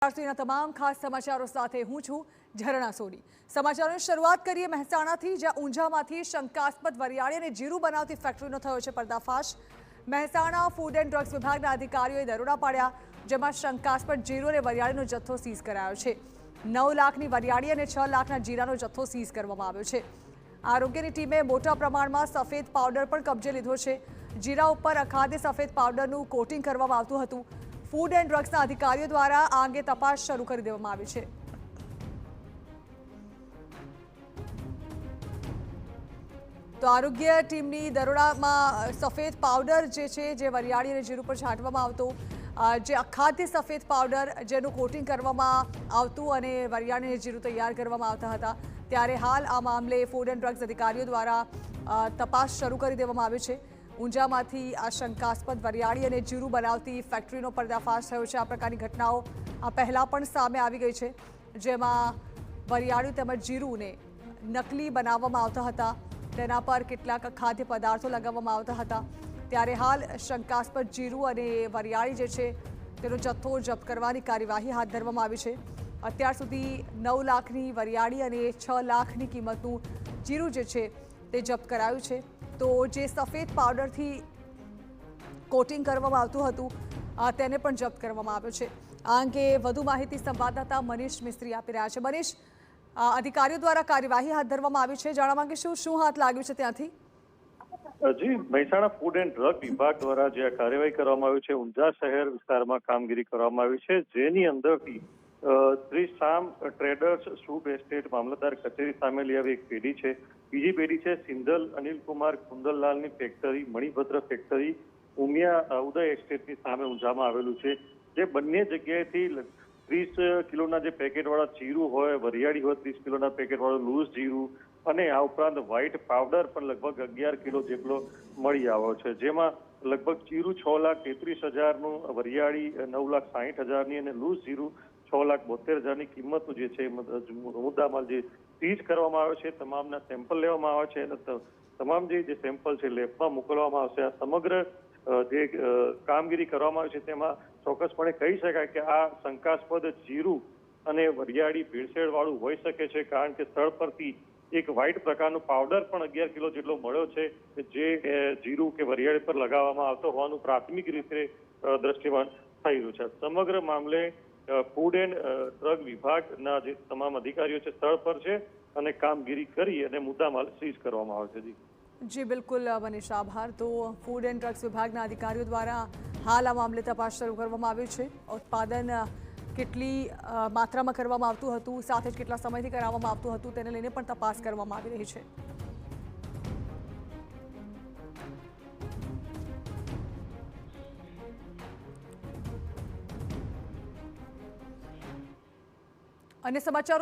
આજના તમામ ખાસ સમાચારો સાથે હું છું ઝરણા સોની। સમાચારોની શરૂઆત કરીએ મહેસાણાથી, જ્યાં ઊંઝામાંથી શંકાસ્પદ વરિયાળી અને જીરું બનાવતી ફેક્ટરીનો થયો છે પર્દાફાશ। મહેસાણા ફૂડ એન્ડ ડ્રગ્સ વિભાગના અધિકારીઓએ દરોડા પાડ્યા, જેમાં શંકાસ્પદ જીરું અને વરિયાળીનો જથ્થો સીઝ કરાયો છે। 9 લાખની વરિયાળી અને 6 લાખના જીરાનો જથ્થો સીઝ કરવામાં આવ્યો છે। આરોગ્યની ટીમે મોટા પ્રમાણમાં સફેદ પાવડર પણ કબજે લીધો છે। જીરા ઉપર અખાદ્ય સફેદ પાવડરનું કોટિંગ કરવામાં આવતું હતું। ફૂડ એન્ડ ડ્રગ્સના અધિકારીઓ દ્વારા આ અંગે તપાસ શરૂ કરી દેવામાં આવી છે। તો આરોગ્ય ટીમની દરોડામાં સફેદ પાવડર જે છે, જે વરિયાળી અને જીરું પર છાંટવામાં આવતો, જે અખાદ્ય સફેદ પાવડર જેનું કોટિંગ કરવામાં આવતું અને વરિયાળી અને જીરું તૈયાર કરવામાં આવતા હતા, ત્યારે હાલ આ મામલે ફૂડ એન્ડ ડ્રગ્સ અધિકારીઓ દ્વારા તપાસ શરૂ કરી દેવામાં આવી છે। ઊંઝામાંથી આ શંકાસ્પદ વરિયાળી અને જીરું બનાવતી ફેક્ટરીનો પર્દાફાશ થયો છે। આ પ્રકારની ઘટનાઓ આ પહેલાં પણ સામે આવી ગઈ છે, જેમાં વરિયાળી તેમજ જીરુંને નકલી બનાવવામાં આવતા હતા, તેના પર કેટલાક ખાદ્ય પદાર્થો લગાવવામાં આવતા હતા। ત્યારે હાલ શંકાસ્પદ જીરું અને વરિયાળી જે છે તેનો જથ્થો જપ્ત કરવાની કાર્યવાહી હાથ ધરવામાં આવી છે। અત્યાર સુધી 9 લાખની વરિયાળી અને 6 લાખની કિંમતનું જીરું જે છે તે જપ્ત કરાયું છે। તો જે સફેદ પાવડરથી કોટિંગ કરવામાં આવતું હતું તેને પણ જપ્ત કરવામાં આવ્યો છે। આ અંગે વધુ માહિતી સંવાદદાતા મનીષ મિસ્ત્રી આપી રહ્યા છે। મનીષ, અધિકારીઓ દ્વારા કાર્યવાહી હાથ ધરવામાં આવી છે, જાણવા માંગીશું શું હાથ લાગ્યું છે ત્યાંથી? જી, મહેસાણા ફૂડ એન્ડ ડ્રગ વિભાગ દ્વારા જે કાર્યવાહી કરવામાં આવી છે, ઊંઝા શહેર વિસ્તારમાં કામગીરી કરવામાં આવી છે, જેની અંદરથી શ્રી શામ ટ્રેડર્સ શુભ એસ્ટેટ મામલતદાર કચેરી સામેલી આવી એક પેઢી છે। બીજી પેઢી છે સિંધલ અનિલકુમાર કુંદલલાલની ફેક્ટરી, મણિભદ્ર ફેક્ટરી, ઉમિયા ઉદય એસ્ટેટની સામે ઊંઝામાં આવેલું છે। જે બંને જગ્યાએથી 30 કિલોના જે પેકેટવાળા જીરું હોય, વરિયાળી હોય 30 કિલોના પેકેટવાળું લૂઝ જીરું અને આ ઉપરાંત વ્હાઇટ પાવડર પણ લગભગ 11 કિલો જેટલો મળી આવ્યો છે, જેમાં લગભગ જીરું 6,33,000નું, વરિયાળી 9,60,000ની અને લૂઝ જીરું 6,72,000ની કિંમતનું જે છે મુદ્દામાલ જે સીઝ કરવામાં આવ્યો છે। તમામના સેમ્પલ લેવામાં આવે છે અને તમામ જે સેમ્પલ છે લેબમાં મોકલવામાં આવશે। આ સમગ્ર જે કામગીરી કરવામાં આવી છે તેમાં ચોક્કસપણે કહી શકાય કે આ શંકાસ્પદ જીરું અને વરિયાળી ભેળસેળવાળું હોઈ શકે છે, કારણ કે સ્થળ પરથી એક વ્હાઇટ પ્રકારનો પાવડર પણ 11 કિલો જેટલો મળ્યો છે, જે જીરું કે વરિયાળી પર લગાવવામાં આવતો હોવાનું પ્રાથમિક રીતે દ્રષ્ટિમાન થઈ રહ્યું છે। સમગ્ર મામલે ફૂડ એન્ડ ડ્રગ વિભાગના જે તમામ અધિકારીઓ છે સ્થળ પર છે અને કામગીરી કરી અને મુદ્દામાલ સીઝ કરવામાં આવે છે। જી બિલકુલ મનીષ, આભાર। તો ફૂડ એન્ડ ડ્રગ્સ વિભાગના અધિકારીઓ દ્વારા હાલ આ મામલે તપાસ શરૂ કરવામાં આવી છે। ઉત્પાદન કેટલી માત્રામાં કરવામાં આવતું હતું, સાથે જ કેટલા સમયથી કરાવવામાં આવતું હતું, તેને લઈને પણ તપાસ કરવામાં આવી રહી છે। અન્ય સમાચારો